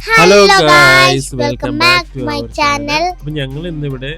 Hello guys, welcome back to my our channel. അപ്പൊ ഞങ്ങൾ ഇന്നിവിടെ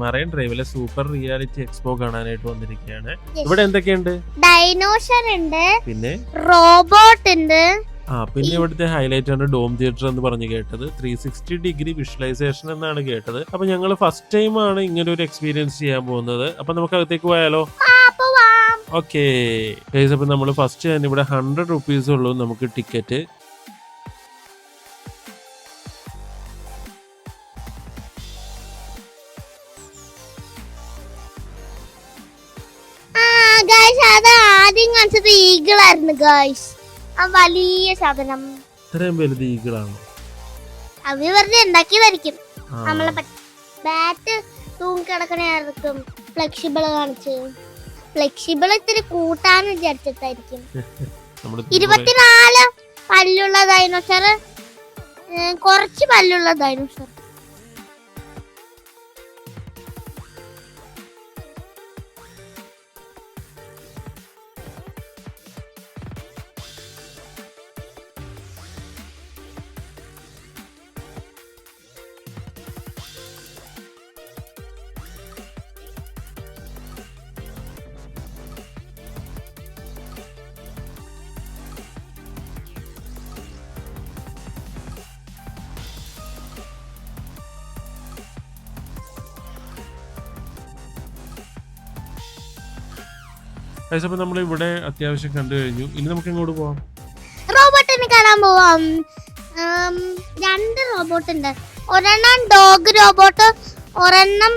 മറൈൻ ഡ്രൈവിലെ സൂപ്പർ റിയാലിറ്റി എക്സ്പോ കാണാനായിട്ട് വന്നിരിക്കുകയാണ്. ഇവിടെ എന്തൊക്കെയുണ്ട്? ഡൈനോസർ ഉണ്ട്, പിന്നെ റോബോട്ട് ഉണ്ട്. പിന്നെ ഇവിടുത്തെ ഹൈലൈറ്റ് ആണ് ഡോം തിയേറ്റർ എന്ന് പറഞ്ഞു കേട്ടത്. 360 ഡിഗ്രി വിഷ്വലൈസേഷൻ എന്നാണ് കേട്ടത്. അപ്പൊ ഞങ്ങൾ ഫസ്റ്റ് ടൈം ആണ് ഇങ്ങനെ ഒരു എക്സ്പീരിയൻസ് ചെയ്യാൻ പോകുന്നത്. അപ്പൊ നമുക്ക് അകത്തേക്ക് പോയാലോ? ഓക്കെ ഗൈസ്, അപ്പൊ നമ്മൾ ഫസ്റ്റ് തന്നെ ഇവിടെ 100 റുപ്പീസ് ഉള്ളൂ നമുക്ക് ടിക്കറ്റ്. അത് ആദ്യം കാണിച്ചത് ഈഗിളായിരുന്നു ഗായ്സ്. ആ വലിയ സാധനം ഇത്രയും വലുത് ഈഗിളാണ്. അവര് വെറുതെ ഉണ്ടാക്കിയതായിരിക്കും. നമ്മളെ ബാറ്റ് തൂങ്ങിക്കിടക്കണായിരിക്കും. ഫ്ലെക്സിബിൾ കാണിച്ച് ഫ്ലെക്സിബിൾ ഇത്തിരി കൂട്ടാൻ വിചാരിച്ചിട്ടായിരിക്കും. 24 പല്ലുള്ള ഡൈനോസർ, കുറച്ച് പല്ലുള്ള ഡൈനോസർ. അപ്പൊ നമ്മൾ ഇവിടെ അത്യാവശ്യം കണ്ടു കഴിഞ്ഞു. ഇനി നമുക്ക് എങ്ങോട്ട് പോവാം? റോബോട്ടിനെ കാണാൻ പോവാം. 2 റോബോട്ട് ഉണ്ട്. ഒരെണ്ണം ഡോഗ് റോബോട്ട്, ഒരെണ്ണം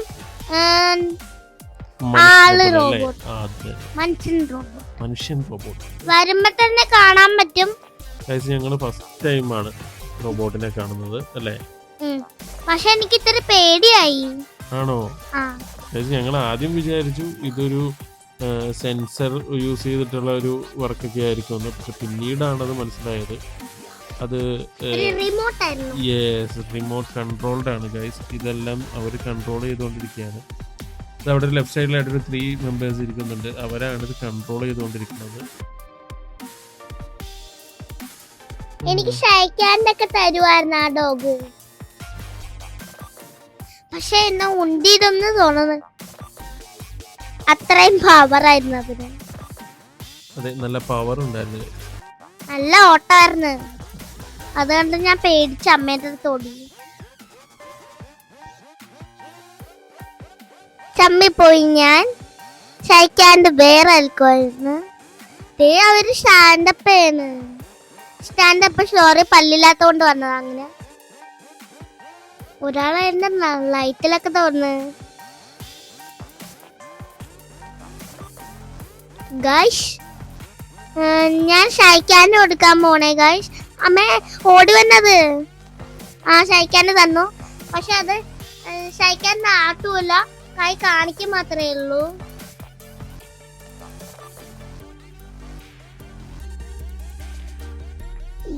ആള് റോബോട്ട്, മനുഷ്യൻ റോബോട്ട്. വരുമ്പോ തന്നെ കാണാൻ പറ്റും. ഞങ്ങള് ഫസ്റ്റ് ടൈമാണ് റോബോട്ടിനെ കാണുന്നത് അല്ലേ? പക്ഷെ എനിക്ക് ഇത്ര പേടിയായി. ആണോ? ഞങ്ങൾ ആദ്യം വിചാരിച്ചു ഇതൊരു സെൻസർ യൂസ് ചെയ്തിട്ടുള്ള ഒരു വർക്കൊക്കെ ആയിരിക്കും, പക്ഷെ പിന്നീടാണത് മനസ്സിലായത് അത് റിമോട്ട് കൺട്രോൾഡ് ആണ് ഗൈസ്. ഇതെല്ലാം അവർ കൺട്രോൾ ചെയ്തുകൊണ്ടിരിക്കുകയാണ്. ഇത് അവിടെ ലെഫ്റ്റ് സൈഡിലായിട്ടൊരു 3 മെമ്പേഴ്സ് ഇരിക്കുന്നുണ്ട്. അവരാണ് ഇത് കൺട്രോൾ ചെയ്തുകൊണ്ടിരിക്കുന്നത്. എനിക്ക് ഷൈക്കാൻഡൊക്കെ തരുവായിരുന്നു ആ ഡോഗ്, പക്ഷെ എന്നാ ഉണ്ടിയിടൊന്ന് തോന്നുന്നു. അത്രയും പവർ ആയിരുന്നു അതിന്. അതെ, നല്ല പവർ ഉണ്ടായിരുന്നു, നല്ല ഓട്ടമായിരുന്നു. അതുകൊണ്ട് ഞാൻ പേടിച്ച് അമ്മേന്റെ അടുത്ത് ഓടി. ചമ്മിപ്പോയി ഞാൻ. ഷൈക്കാൻഡ് വേറെ അൽക്കുമായിരുന്നു. അവര് സ്റ്റാൻഡപ്പ് സോറി പല്ലില്ലാത്തോണ്ട് വന്നത്. അങ്ങനെ ഒരാളായിരുന്നു ലൈറ്റിലൊക്കെ തോന്നുന്നു. ഗൈസ്, ഞാൻ ഷൈക്കാൻഡ് കൊടുക്കാൻ പോണേ ഗൈസ്. അമ്മ ഓടി വന്നത് ഷൈക്കാൻഡ് തന്നു, പക്ഷെ അത് ഷൈക്കാൻഡ് ആട്ടൂല, കൈ കാണിക്കാൻ മാത്രമേ ഉള്ളൂ.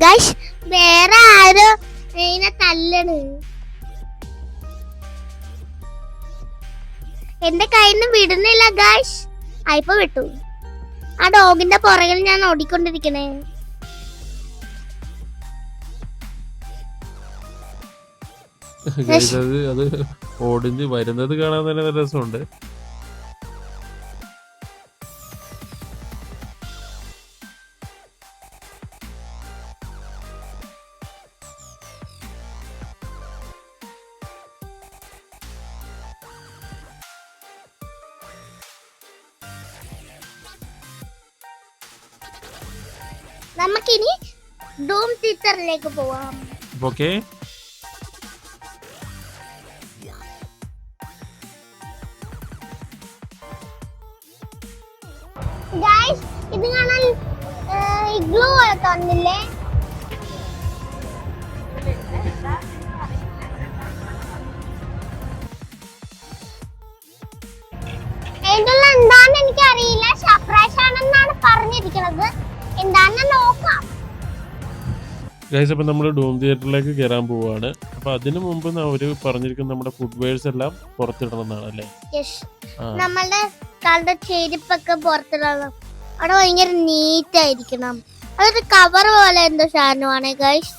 ഗൈസ്, വേറെ ആരോ ഇതിനെ തല്ലണ്. എന്റെ കയ്യിൽ വിടുന്നില്ല ഗൈസ്. ഇപ്പൊ വിട്ടു. ആ ഡോഗിന്റെ പുറകിൽ ഞാൻ ഓടിക്കൊണ്ടിരിക്കണേ. അത് ഓടിഞ്ഞ് വരുന്നത് കാണാൻ തന്നെ നല്ല രസമുണ്ട്. നമുക്കിനി ഡൂം തിയേറ്ററിലേക്ക് പോവാം. ഓക്കേ, ഗൈസ്, ഇത് കാണാൻ ഇഗ്ലൂ പോലെ തോന്നില്ലേ? ഇതിലുള്ള എന്താന്ന് എനിക്കറിയില്ല. സർപ്രൈസ് ആണെന്നാണ് പറഞ്ഞിരിക്കുന്നത്. എന്താന്ന് നോക്കാം. ഗൈസ്, അപ്പൊ നമ്മൾ ഡൂം തിയേറ്ററിലേക്ക് കയറാൻ പോവാണ്. അപ്പൊ അതിനു മുമ്പ് അവര് പറഞ്ഞിരിക്കുന്ന നമ്മുടെ ഫുട്വെയർസ് എല്ലാം പുറത്തിടണം എന്നാണ് അല്ലേ? നമ്മളുടെ കാലിന്റെ ചെരുപ്പൊക്കെ പുറത്തിടണം. അവിടെ ഭയങ്കര നീറ്റ് ആയിരിക്കണം. അതൊരു കവർ പോലെ എന്തോ സാധനമാണ് ഗൈസ്.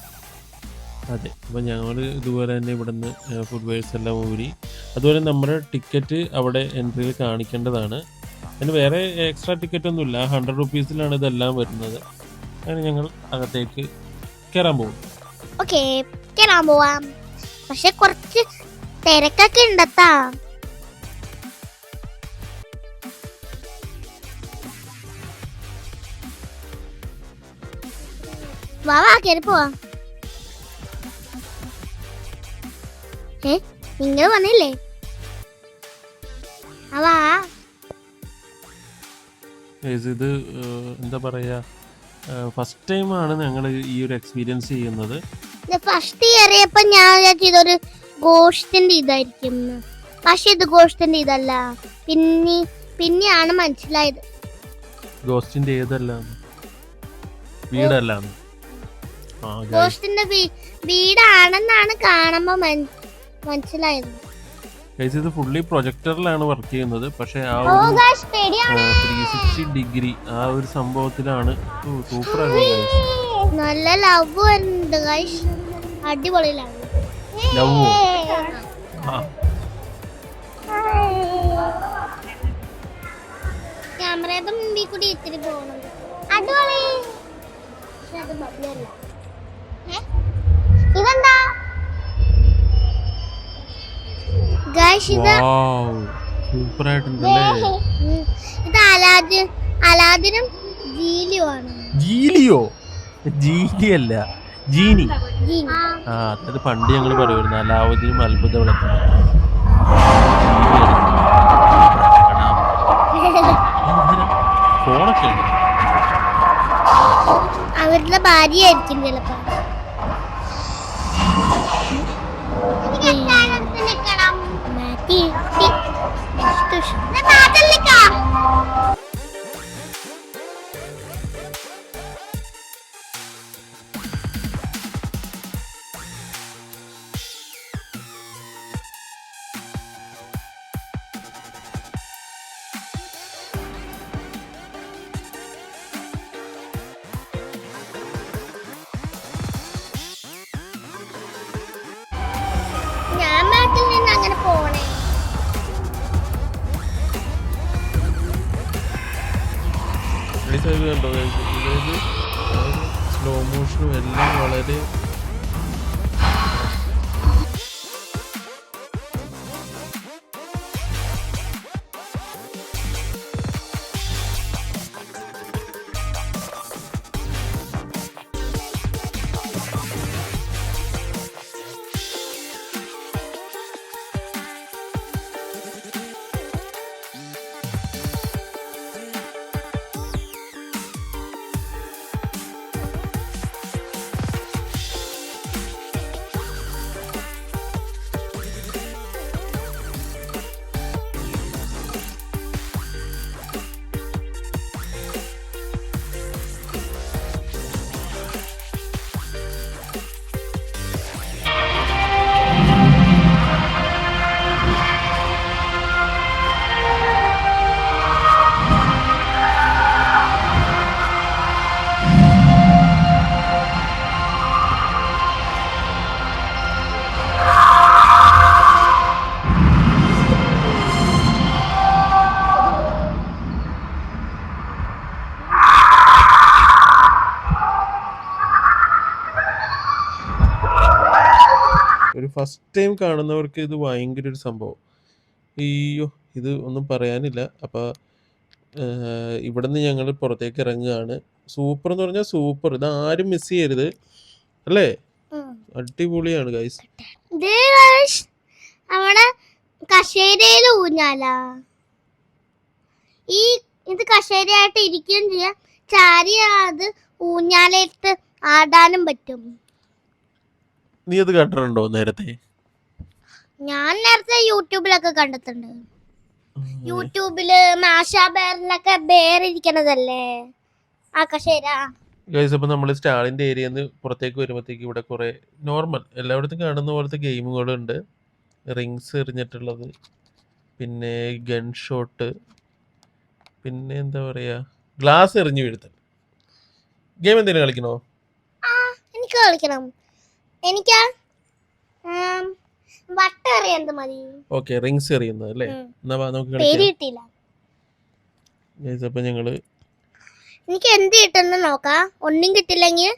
അതെ, അപ്പോൾ ഞങ്ങൾ ഇതുപോലെ തന്നെ ഇവിടുന്ന് ഫുഡ് വെയർസ് എല്ലാം ഊരി, അതുപോലെ നമ്മുടെ ടിക്കറ്റ് അവിടെ എൻട്രിയിൽ കാണിക്കേണ്ടതാണ്. അതിന് വേറെ എക്സ്ട്രാ ടിക്കറ്റ് ഒന്നുമില്ല, 100 റുപ്പീസിലാണ് ഇതെല്ലാം വരുന്നത്. അങ്ങനെ ഞങ്ങൾ അകത്തേക്ക് കയറാൻ പോകും. ഓക്കെ, കേറാൻ പോവാം. പക്ഷെ കുറച്ച് തിരക്കൊക്കെ ഉണ്ടത്താ. വാ വാ, കേറി പോവാം. നിങ്ങൾ വന്നില്ലേ? വാ. ഇത് എന്താ പറയുക, ഫസ്റ്റ് ടൈമാണ് ഞങ്ങൾ ഈ ഒരു എക്സ്പീരിയൻസ് ചെയ്യുന്നത്. ഫസ്റ്റ് കയറിയപ്പോ ഞാൻ വിചാരിച്ചു ഇതൊരു ഗോഷ്ടിന്റെ ഇതായിരിക്കും, പക്ഷെ ഇത് ഗോഷ്ടിന്റെ ഇതല്ല. പിന്നെയാണ് മനസ്സിലായത് ഗോസ്റ്റിന്റെ ഏതല്ല വീടല്ല, ഗോഷ്ടിന്റെ വീടാണെന്നാണ് കാണുമ്പോ മനസ്സിലായത്. ഇത് ഫുള്ളി പ്രൊജക്ടറിലാണ് വർക്ക് ചെയ്യുന്നത്, പക്ഷെ ആ ഒരു 360 ഡിഗ്രി ആ ഒരു സംഭവത്തിലാണ്. സൂപ്പറാണ്, നല്ല ലവ് വരുന്നുണ്ട് ഗൈസ്, അടിപൊളി ലവ്. ക്യാമറയുടെ മുമ്പിൽ കൂടി ഇത്തിരി പോകുന്നുണ്ട്, അടിപൊളി. ഇതെന്താ ഗൈസ്? സൂപ്പറായിട്ടുണ്ടല്ലേ. ഇത് അലാദിനും ജീലിയുമാണ്. ജീലിയോ? ജീലിയല്ല, ജീനി. അത് പണ്ട് ഞങ്ങൾ പറയുമായിരുന്നു, അലാവുദ്ദീനും അത്ഭുത വിളക്കും. ഫോണൊക്കെ അവരുടെ ഭാര്യയായിരിക്കും ചിലപ്പോ. ഞാൻ നാട്ടിൽ നിന്ന് അങ്ങനെ പോണേ. കണ്ടോ, സ്ലോ മോഷനും എല്ലാം വളരെ ഒരു ഫസ്റ്റ് ടൈം കാണുന്നവർക്ക് ഇത് ഭയങ്കര ഒരു സംഭവം. അയ്യോ, ഇത് ഒന്നും പറയാനില്ല. അപ്പോൾ ഇവിടുന്ന് ഞങ്ങൾ പുറത്തേക്ക് ഇറങ്ങുകയാണ്. സൂപ്പർ എന്ന് പറഞ്ഞാൽ സൂപ്പർ, ഇത് ആരും മിസ് ചെയ്യരുത് അല്ലേ? അടിപൊളിയാണ് ഗൈസ്. അവിടെ കശേരയിൽ ഊഞ്ഞാല, ഇത് കശേരയായിട്ട് ഇരിക്കുകയും ചെയ്യാം, ചാരി അത് ഊഞ്ഞാലയിട്ട് ആടാനും പറ്റും. നീ അത് കണ്ടിട്ടുണ്ടോ നേരത്തെ? ഞാൻ നേരത്തെ യൂട്യൂബിലൊക്കെ കണ്ടിട്ടുണ്ട്. യൂട്യൂബില് മാഷാ ബേറിലൊക്കെ ബേർ ഇരിക്കണതല്ലേ ആ കശേര. ഗൈസ്, അപ്പോൾ നമ്മൾ സ്റ്റാളിൻ്റെ ഏരിയയിൽ നിന്ന് പുറത്തേക്ക് വരുമ്പോഴത്തേക്ക് ഇവിടെ കുറേ നോർമൽ എല്ലായിടത്തും കാണുന്ന പോലത്തെ ഗെയിമുകളുണ്ട്. റിങ്സ് എറിഞ്ഞിട്ടുള്ളത്, പിന്നെ ഗൺ ഷോട്ട്, പിന്നെ എന്താ പറയുക, ഗ്ലാസ് എറിഞ്ഞു വീഴ്ത്തൽ. ഗെയിം എന്തെങ്കിലും കളിക്കണോ? എനിക്ക് കളിക്കണം. എനിക്കാ വട്ടം അറിയാൻ മതി. ഓക്കെ, റിങ്സ് എറിയുന്നത് അല്ലേ? എന്നാ വാ, നമുക്ക് പേര് കളിക്കാം. കിട്ടിയില്ല. Guys, അപ്പൊ ഞങ്ങള് എനിക്ക് എന്ത് കിട്ടുന്ന നോക്കാം. ഒന്നും കിട്ടില്ലെങ്കിൽ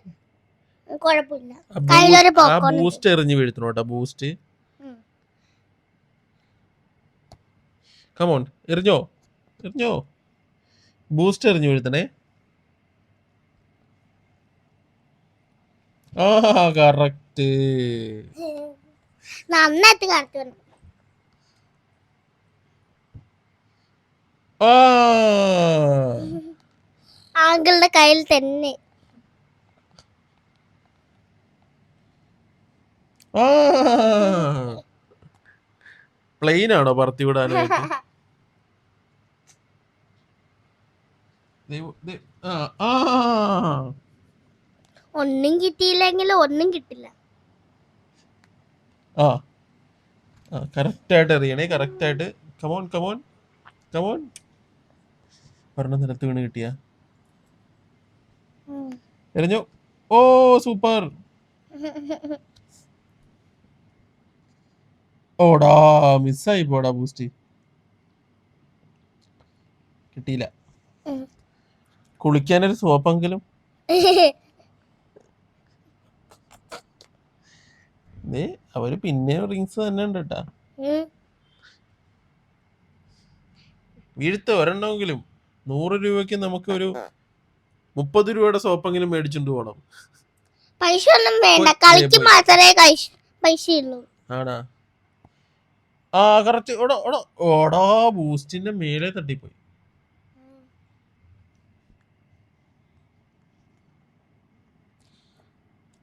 കുഴപ്പമില്ല. കയ്യിലൊരു പോപ്കോൺ ഉണ്ട്. ബൂസ്റ്റ് എറിഞ്ഞ് വീഴ്ത്തണം കേട്ടോ. ബൂസ്റ്റ് കമോൺ, എറിഞ്ഞോ എറിഞ്ഞോ. ബൂസ്റ്റ് എറിഞ്ഞ് വീഴ്ത്തണേ. ആ കറക്റ്റ്. നന്നായിട്ട് കാണിച്ചു തരണം. ആ ആങ്കിളുടെ കയ്യിൽ തന്നെ. ആ പ്ലെയിൻ ആണോ പറത്തി വിടാനായിട്ട്? ഒന്നും കിട്ടിയില്ലെങ്കിൽ ഒന്നും കിട്ടില്ല. ആ കറക്റ്റ് ആയിട്ട് എറിയണേ, കറക്റ്റ് ആയിട്ട്. Come on come on come on. പറഞ്ഞ നിലത്ത് വീണ് കിട്ടിയ എറിഞ്ഞു. ഓ സൂപ്പർ. ഓടാ മിസ്സായി പോടാ. ബൂസ്റ്റ് കിട്ടിയില്ല. കുളിക്കാനൊരു സോപ്പെങ്കിലും. അവര് പിന്നെ റിങ്സ് തന്നെ ഉണ്ട് കേട്ടാ. വീഴ്ത്ത ഒരെണ്ണമെങ്കിലും. 100 രൂപയ്ക്ക് നമുക്ക് ഒരു 30 രൂപയുടെ സോപ്പെങ്കിലും മേടിച്ചോണ്ട് പോണം. പൈസ ഒന്നും വേണ്ട, കളിക്ക് മാത്രമേ പൈസ ഉള്ളൂ. ആടാ. ആ കറക്റ്റ്. ഓടാ ബൂസ്റ്റിന്റെ മേലെ തട്ടിപ്പോയി.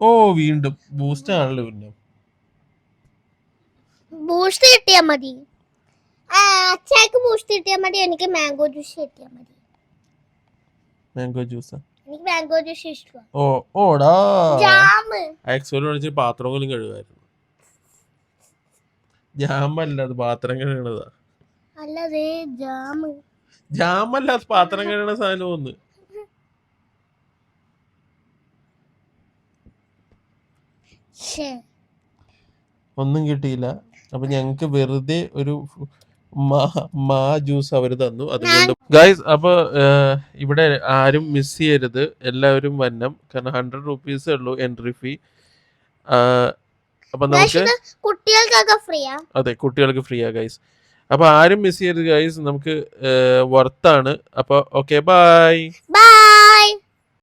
ഓ വീണ്ടും ബൂസ്റ്റ് ആണല്ലോ. പിന്നെ ബൂസ്റ്റ് കിട്ടിയാ മതി. അച്ചാക്ക് ബൂസ്റ്റ് കിട്ടിയാ മതി. എനിക്ക് മാംഗോ ജ്യൂസ് കിട്ടിയാ മതി. Mango juice. എനിക്ക് മാംഗോ ജ്യൂസ് ഇഷ്ടമാണ്. ഓടാ ജാം. ആക്ച്വലി വിളിച്ച് പാത്രങ്ങളും കഴുകായിരുന്നു. ജാമല്ല, അത് പാത്രം കഴുകണതാ. അല്ലതേ ജാം. ജാമല്ല, അത് പാത്രം കഴുകണ സാധനം. ഒന്നും കിട്ടിയില്ല. അപ്പൊ ഞങ്ങക്ക് വെറുതെ ഒരു മാ ജ്യൂസ് അവര് തന്നു. അതുകൊണ്ട് ഗൈസ്, അപ്പൊ ഇവിടെ ആരും മിസ് ചെയ്യരുത്. എല്ലാവരും വന്നം. കാരണം 100 rupees ഉള്ളൂ എൻട്രി ഫീ. അപ്പൊ നമുക്ക് കുട്ടികൾക്കൊക്കെ ഫ്രീയാ. അതെ, കുട്ടികൾക്ക് ഫ്രീയാ ഗൈസ്. അപ്പൊ ആരും മിസ് ചെയ്യരുത് ഗൈസ്. നമുക്ക് വർത്താണ്. അപ്പൊ ഓക്കെ, ബൈ.